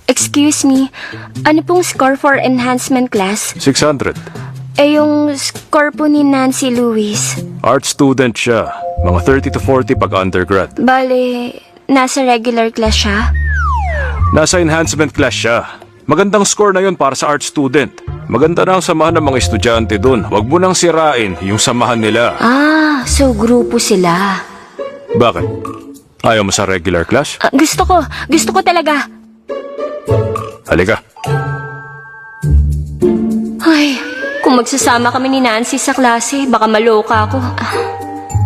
Excuse me, ano pong score for enhancement class? 600. Yung score po ni Nancy Lewis. Art student siya. Mga 30 to 40 pag undergrad. Bale, nasa regular class siya? Nasa enhancement class siya. Magandang score na yun para sa art student. Maganda na ang samahan ng mga estudyante dun. Huwag mo nang sirain yung samahan nila. So grupo sila. Bakit? Ayaw mo sa regular class? Gusto ko talaga. Halika. Ay, kung magsasama kami ni Nancy sa klase, baka maloka ako.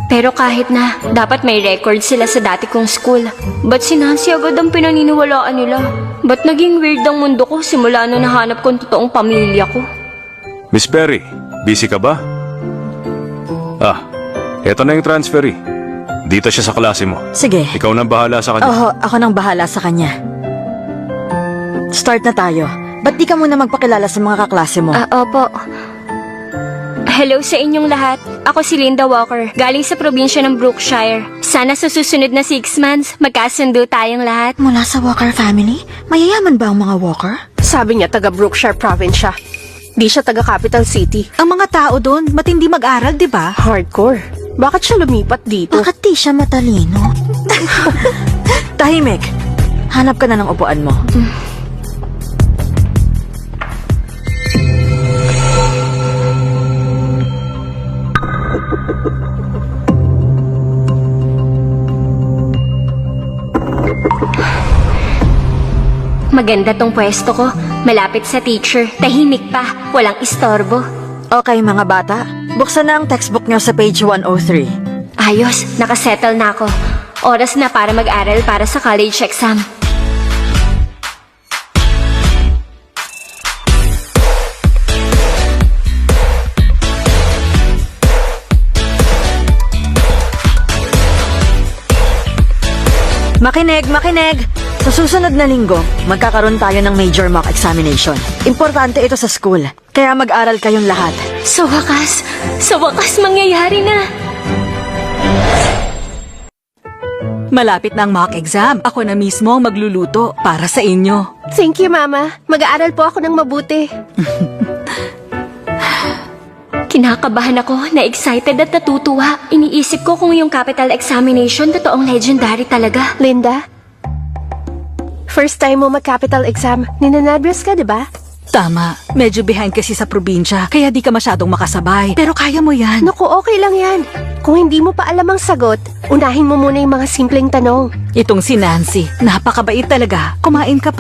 Pero kahit na, dapat may record sila sa dati kong school. Ba't si Nancy agad ang pinaniniwalaan nila? Ba't naging weird ang mundo ko simula nung nahanap ko ang totoong pamilya ko? Miss Perry, busy ka ba? Eto na yung transferee. Dito siya sa klase mo. Sige. Ikaw nang bahala sa kanya. Oo, ako nang bahala sa kanya. Start na tayo. Ba't di ka muna magpakilala sa mga kaklase mo? Opo. Hello sa inyong lahat. Ako si Linda Walker, galing sa probinsya ng Brookshire. Sana sa susunod na 6 months, magkasundo tayong lahat. Mula sa Walker family? Mayayaman ba ang mga Walker? Sabi niya taga Brookshire province siya. Di siya taga Capital City. Ang mga tao doon, matindi mag-aral, di ba? Hardcore. Bakit siya lumipat dito? Bakit di siya matalino? Tahimik. Hanap ka na ng upuan mo. Maganda tong pwesto ko. Malapit sa teacher. Tahimik pa. Walang istorbo. Okay, mga bata. Buksan na ang textbook nyo sa page 103. Ayos, nakasettle na ako. Oras na para mag-aral para sa college exam. Makinig, makinig! Sa susunod na linggo, magkakaroon tayo ng major mock examination. Importante ito sa school, kaya mag-aral kayong lahat. Sa wakas mangyayari na. Malapit na ang mock exam. Ako na mismo ang magluluto para sa inyo. Thank you, Mama. Mag-aaral po ako ng mabuti. Kinakabahan ako, na-excited at natutuwa. Iniisip ko kung yung capital examination totoong legendary talaga. Linda? First time mo mag-capital exam. Ninanadress ka, di ba? Tama, medyo behind kasi sa probinsya, kaya di ka masyadong makasabay. Pero kaya mo yan. Naku, okay lang yan. Kung hindi mo pa alam ang sagot, unahin mo muna yung mga simpleng tanong. Itong si Nancy, napakabait talaga. Kumain ka pa.